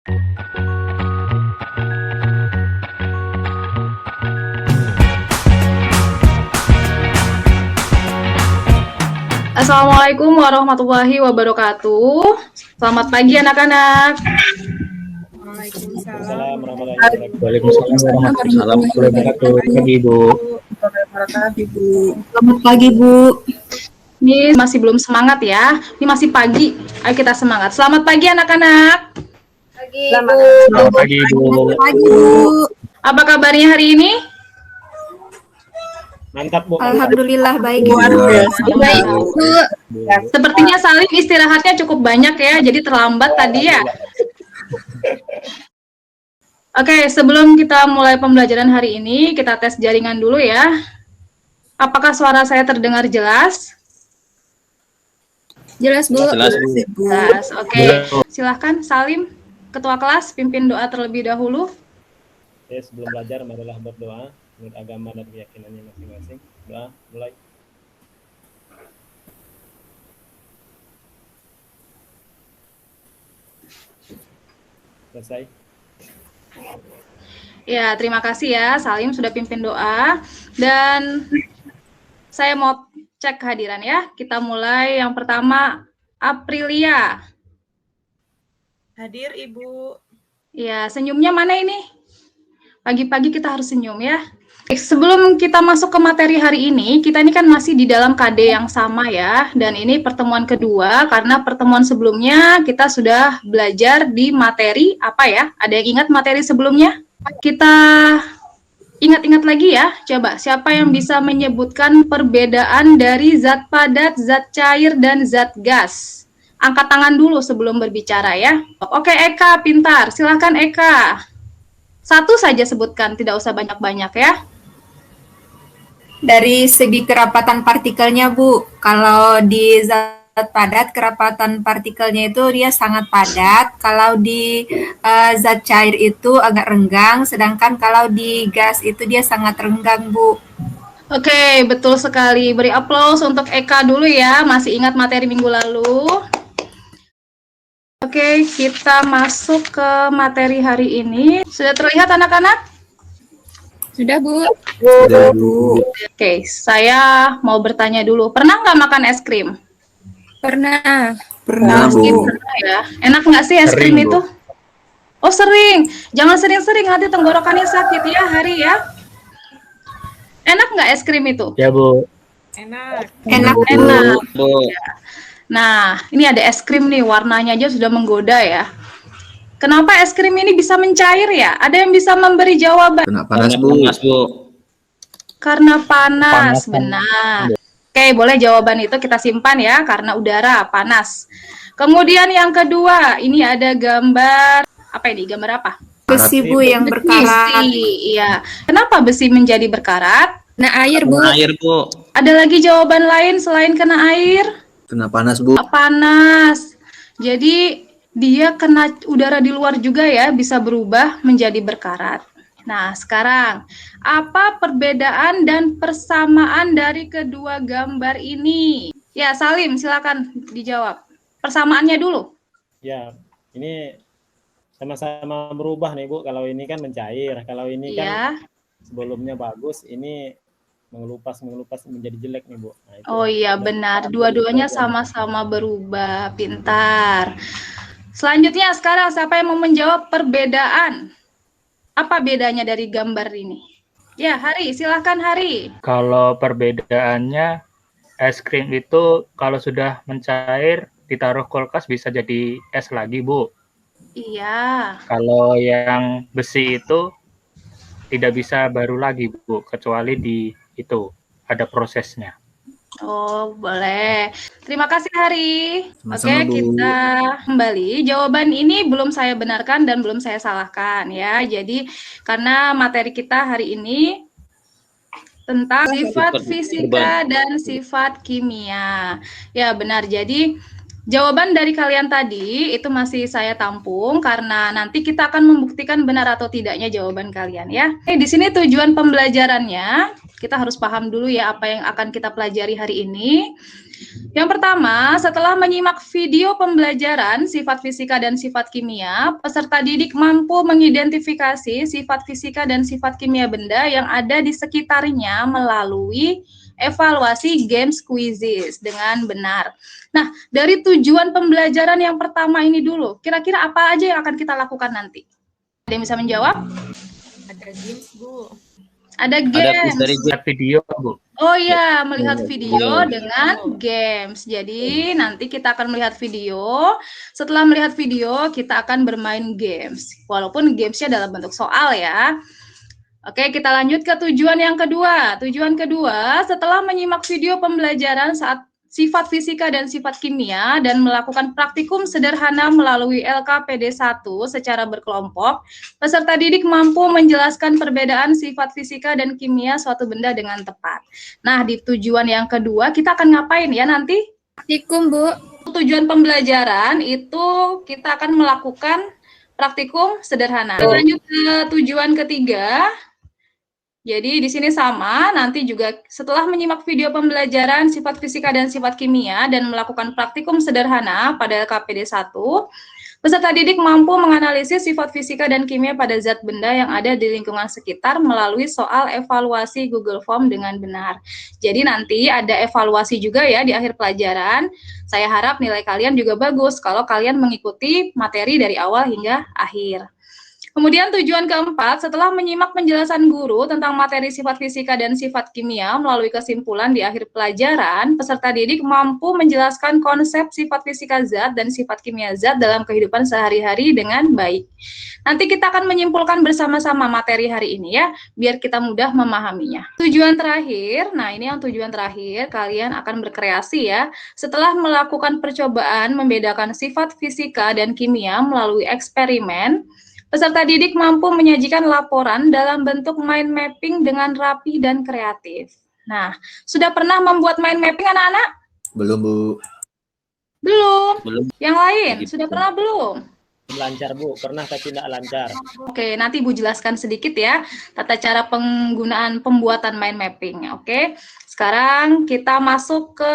Assalamualaikum warahmatullahi wabarakatuh. Selamat pagi anak-anak. Waalaikumsalam warahmatullahi Waalaikumsalam warahmatullahi wabarakatuh. Pagi Ibu. wabarakatuh. Selamat pagi, Bu. Ini masih belum semangat ya. Ini masih pagi. Ayo kita semangat. Selamat pagi anak-anak. Selamat pagi Ibu. Selamat pagi, Bu. Apa kabarnya hari ini? Mantap Bu. Alhamdulillah baik, Bu. Baik, Bu. Sepertinya Salim istirahatnya cukup banyak ya, jadi terlambat tadi ya. Oke, sebelum kita mulai pembelajaran hari ini, kita tes jaringan dulu ya. Apakah suara saya terdengar jelas? Jelas, Bu. Jelas Bu. Jelas. Oke, silahkan Salim, Ketua kelas, pimpin doa terlebih dahulu. Oke, sebelum belajar marilah berdoa menurut agama dan keyakinannya masing-masing. Doa mulai. Selesai. Ya, terima kasih ya Salim sudah pimpin doa. Dan saya mau cek kehadiran ya. Kita mulai yang pertama, Aprilia. Hadir Ibu. Ya, senyumnya mana ini? Pagi-pagi kita harus senyum ya. Sebelum kita masuk ke materi hari ini, kita ini kan masih di dalam KD yang sama ya. Dan ini pertemuan kedua, karena pertemuan sebelumnya kita sudah belajar di materi apa ya? Ada yang ingat materi sebelumnya? Kita ingat-ingat lagi ya. Coba, siapa yang bisa menyebutkan perbedaan dari zat padat, zat cair, dan zat gas? Angkat tangan dulu sebelum berbicara ya. Oke, Eka, pintar. Silahkan Eka. Satu saja sebutkan, tidak usah banyak-banyak ya. Dari segi kerapatan partikelnya, Bu. Kalau di zat padat, kerapatan partikelnya itu dia sangat padat. Kalau di zat cair itu agak renggang, sedangkan kalau di gas itu dia sangat renggang, Bu. Oke, betul sekali. Beri aplaus untuk Eka dulu ya. Masih ingat materi minggu lalu. Oke, kita masuk ke materi hari ini. Sudah terlihat anak-anak? Sudah, Bu. Sudah Bu. Oke, saya mau bertanya dulu. Pernah nggak makan es krim? Pernah. Pernah Bu. Pernah ya. Enak nggak sih es krim Sering, Bu. itu? Oh, sering. Jangan sering-sering, nanti tenggorokannya sakit ya, Hari ya. Enak nggak es krim itu? Ya Bu. Enak. Enak, Bu. Enak. Bu. Nah, ini ada es krim nih, warnanya aja sudah menggoda ya. Kenapa es krim ini bisa mencair ya? Ada yang bisa memberi jawaban? Kena panas Bu. Karena panas, Panas. benar. Oke, boleh jawaban itu kita simpan ya, karena udara panas. Kemudian yang kedua, ini ada gambar, apa ini? Gambar apa? Besi, Bu, yang berkarat. Besi, iya. Kenapa besi menjadi berkarat? Nah, air, Bu. Air Bu. Ada lagi jawaban lain selain kena air? Kena panas Bu. Panas. Jadi dia kena udara di luar juga ya, bisa berubah menjadi berkarat. Nah, sekarang apa perbedaan dan persamaan dari kedua gambar ini? Ya, Salim, silakan dijawab. Persamaannya dulu. Ya, ini sama-sama berubah nih Bu. Kalau ini kan mencair, kalau ini kan Ya. sebelumnya bagus, ini mengelupas menjadi jelek nih Bu. Nah, itu. Oh iya, benar. Dua-duanya sama-sama berubah. Pintar. Selanjutnya sekarang siapa yang mau menjawab perbedaan? Apa bedanya dari gambar ini? Ya, Hari, silakan Hari. Kalau perbedaannya, es krim itu kalau sudah mencair, ditaruh kulkas bisa jadi es lagi, Bu. Iya. Kalau yang besi itu tidak bisa baru lagi, Bu, kecuali itu ada prosesnya. Oh, boleh. Terima kasih, Hari. Oke, Sama-sama, Bu. kita kembali. Jawaban ini belum saya benarkan dan belum saya salahkan ya. Jadi, karena materi kita hari ini tentang sifat fisika dan sifat kimia. Ya, benar. Jadi, jawaban dari kalian tadi itu masih saya tampung karena nanti kita akan membuktikan benar atau tidaknya jawaban kalian ya. Di sini tujuan pembelajarannya, kita harus paham dulu ya apa yang akan kita pelajari hari ini. Yang pertama, setelah menyimak video pembelajaran sifat fisika dan sifat kimia, peserta didik mampu mengidentifikasi sifat fisika dan sifat kimia benda yang ada di sekitarnya melalui evaluasi games quizzes dengan benar. Nah, dari tujuan pembelajaran yang pertama ini dulu, kira-kira apa aja yang akan kita lakukan nanti? Ada yang bisa menjawab? Ada games, Bu. Ada Ada games. quiz dari Lihat video, Bu. Oh iya, melihat Oh, video iya. dengan games. Jadi nanti kita akan melihat video. Setelah melihat video, kita akan bermain games. Walaupun gamesnya dalam bentuk soal ya. Oke, kita lanjut ke tujuan yang kedua. Tujuan kedua, setelah menyimak video pembelajaran saat sifat fisika dan sifat kimia dan melakukan praktikum sederhana melalui LKPD 1 secara berkelompok, peserta didik mampu menjelaskan perbedaan sifat fisika dan kimia suatu benda dengan tepat. Nah, di tujuan yang kedua, kita akan ngapain ya nanti? Praktikum, Bu. Tujuan pembelajaran itu kita akan melakukan praktikum sederhana. Kita lanjut ke tujuan ketiga. Jadi di sini sama, nanti juga setelah menyimak video pembelajaran sifat fisika dan sifat kimia dan melakukan praktikum sederhana pada LKPD 1, peserta didik mampu menganalisis sifat fisika dan kimia pada zat benda yang ada di lingkungan sekitar melalui soal evaluasi Google Form dengan benar. Jadi nanti ada evaluasi juga ya di akhir pelajaran. Saya harap nilai kalian juga bagus kalau kalian mengikuti materi dari awal hingga akhir. Kemudian tujuan keempat, setelah menyimak penjelasan guru tentang materi sifat fisika dan sifat kimia melalui kesimpulan di akhir pelajaran, peserta didik mampu menjelaskan konsep sifat fisika zat dan sifat kimia zat dalam kehidupan sehari-hari dengan baik. Nanti kita akan menyimpulkan bersama-sama materi hari ini ya, biar kita mudah memahaminya. Tujuan terakhir, nah ini yang tujuan terakhir, kalian akan berkreasi ya. Setelah melakukan percobaan membedakan sifat fisika dan kimia melalui eksperimen, peserta didik mampu menyajikan laporan dalam bentuk mind mapping dengan rapi dan kreatif. Nah, sudah pernah membuat mind mapping anak-anak? Belum, Bu. Belum. Belum. Yang lain, Gitu. sudah pernah belum? Lancar, Bu. Pernah tapi tidak lancar. Oke, nanti Bu jelaskan sedikit ya, tata cara penggunaan pembuatan mind mapping. Oke, sekarang kita masuk ke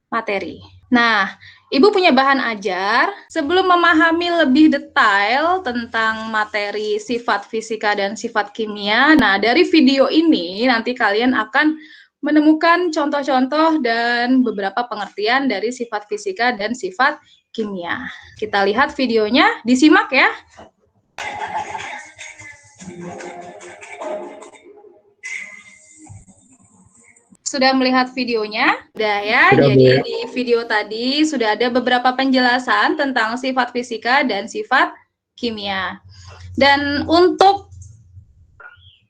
materi. Nah, Ibu punya bahan ajar. Sebelum memahami lebih detail tentang materi sifat fisika dan sifat kimia, nah dari video ini nanti kalian akan menemukan contoh-contoh dan beberapa pengertian dari sifat fisika dan sifat kimia. Kita lihat videonya, disimak ya. Sudah melihat videonya? Sudah ya, Sudah, jadi Bu. di video tadi sudah ada beberapa penjelasan tentang sifat fisika dan sifat kimia. Dan untuk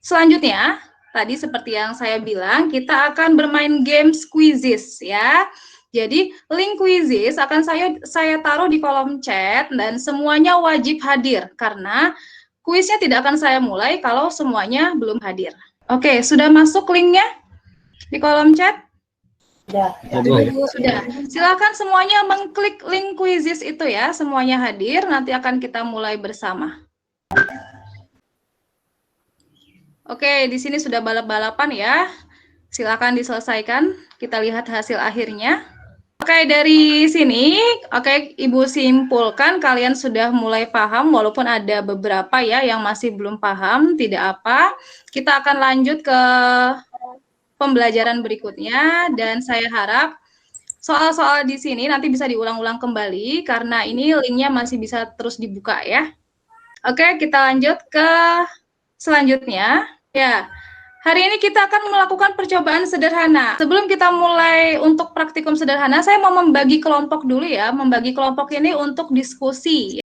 selanjutnya, tadi seperti yang saya bilang, kita akan bermain games quizzes ya. Jadi link quizzes akan saya taruh di kolom chat dan semuanya wajib hadir karena kuisnya tidak akan saya mulai kalau semuanya belum hadir. Oke, sudah masuk linknya di kolom chat? Sudah. Silakan semuanya mengklik link quizzes itu ya, semuanya hadir, nanti akan kita mulai bersama. Oke, di sini sudah balap-balapan ya. Silakan diselesaikan, kita lihat hasil akhirnya. Oke, dari sini, oke, Ibu simpulkan kalian sudah mulai paham, walaupun ada beberapa ya yang masih belum paham, tidak apa. Kita akan lanjut ke pembelajaran berikutnya, dan saya harap soal-soal di sini nanti bisa diulang-ulang kembali, karena ini linknya masih bisa terus dibuka ya. Oke, kita lanjut ke selanjutnya. Ya, hari ini kita akan melakukan percobaan sederhana. Sebelum kita mulai untuk praktikum sederhana, saya mau membagi kelompok dulu ya, membagi kelompok ini untuk diskusi.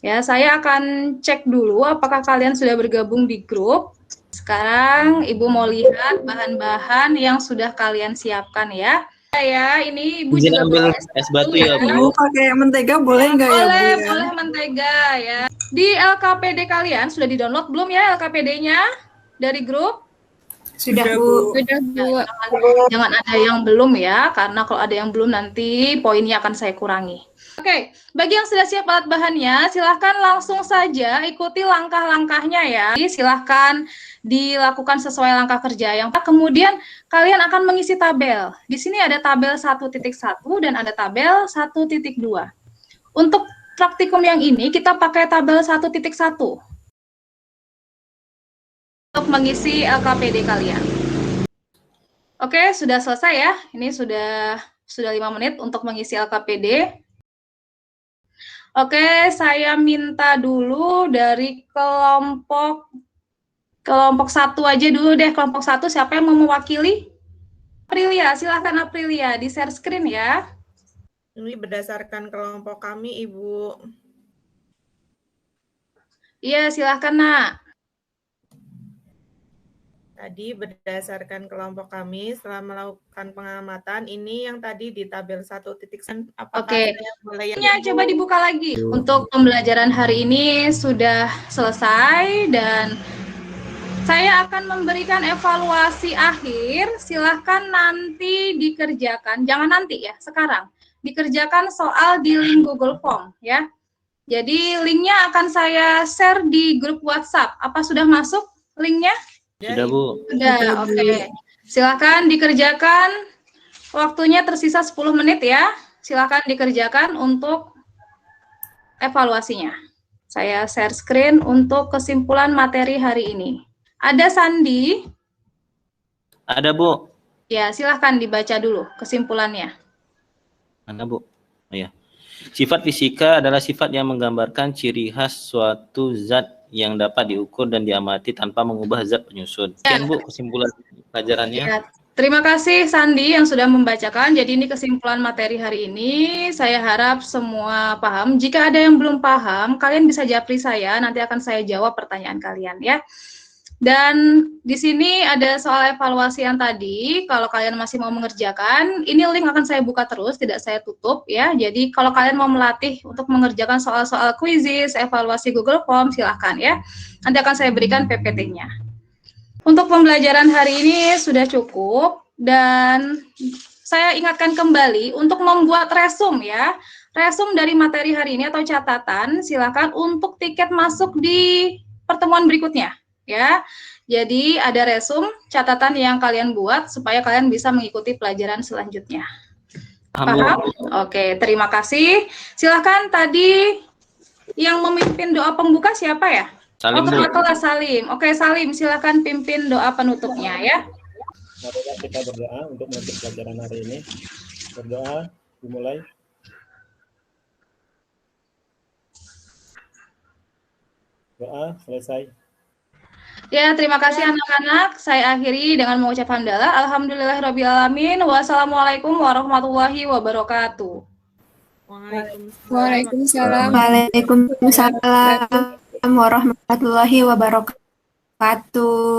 Ya, saya akan cek dulu apakah kalian sudah bergabung di grup. Sekarang Ibu mau lihat bahan-bahan yang sudah kalian siapkan ya. Ya, ini Ibu Izin juga ambil boleh es batu ya. ya, Bu. Pakai mentega boleh nggak ya, Bu? Boleh, Ya? boleh mentega ya. Di LKPD kalian sudah di-download belum ya LKPD-nya dari grup? Sudah, Sudah, Bu. Bu. Sudah, Bu. Jangan ada yang belum ya, karena kalau ada yang belum nanti poinnya akan saya kurangi. Oke, bagi yang sudah siap alat bahannya, silahkan langsung saja ikuti langkah-langkahnya ya. Silahkan dilakukan sesuai langkah kerja. Kemudian kalian akan mengisi tabel. Di sini ada tabel 1.1 dan ada tabel 1.2. Untuk praktikum yang ini kita pakai tabel 1.1 untuk mengisi LKPD kalian. Oke, sudah selesai ya. Ini sudah 5 menit untuk mengisi LKPD. Oke, saya minta dulu dari kelompok 1 aja dulu deh. Kelompok 1 siapa yang mau mewakili? Aprilia, silahkan Aprilia, di share screen ya. Ini berdasarkan kelompok kami, Ibu. Iya, silahkan Nak. Tadi berdasarkan kelompok kami setelah melakukan pengamatan, ini yang tadi di tabel 1.1, apakah Oke. saya boleh Ya, coba dibuka lagi. Untuk pembelajaran hari ini sudah selesai dan saya akan memberikan evaluasi akhir. Silahkan nanti dikerjakan, jangan nanti ya, sekarang. Dikerjakan soal di link Google Form ya. Jadi linknya akan saya share di grup WhatsApp. Apa sudah masuk linknya? Sudah, Bu. Sudah, oke. Silakan dikerjakan. Waktunya tersisa 10 menit ya. Silakan dikerjakan untuk evaluasinya. Saya share screen untuk kesimpulan materi hari ini. Ada Sandi? Ada, Bu. Ya, silahkan dibaca dulu kesimpulannya. Mana, Bu? Oh ya. Sifat fisika adalah sifat yang menggambarkan ciri khas suatu zat yang dapat diukur dan diamati tanpa mengubah zat penyusun. Sekian, Bu, kesimpulan pelajarannya. Ya, terima kasih Sandi yang sudah membacakan. Jadi ini kesimpulan materi hari ini. Saya harap semua paham. Jika ada yang belum paham, kalian bisa japri saya. Nanti akan saya jawab pertanyaan kalian ya. Dan di sini ada soal evaluasi yang tadi. Kalau kalian masih mau mengerjakan, ini link akan saya buka terus, tidak saya tutup ya. Jadi kalau kalian mau melatih untuk mengerjakan soal-soal quizzes, evaluasi Google Form, silahkan ya. Nanti akan saya berikan PPT-nya. Untuk pembelajaran hari ini sudah cukup dan saya ingatkan kembali untuk membuat resume ya. Resume dari materi hari ini atau catatan, silakan untuk tiket masuk di pertemuan berikutnya ya. Jadi ada resume, catatan yang kalian buat supaya kalian bisa mengikuti pelajaran selanjutnya. Paham? Oke, terima kasih. Silakan tadi yang memimpin doa pembuka siapa ya? Salim, Bu. Salim. Oke, Salim, silakan pimpin doa penutupnya ya. Mari kita berdoa untuk menutup pelajaran hari ini. Berdoa, dimulai. Doa, selesai. Ya, terima kasih anak-anak. Saya akhiri dengan mengucapkan hamdalah. Alhamdulillahirrabbilalamin. Wassalamualaikum warahmatullahi wabarakatuh. Waalaikumsalam. Waalaikumsalam warahmatullahi wabarakatuh.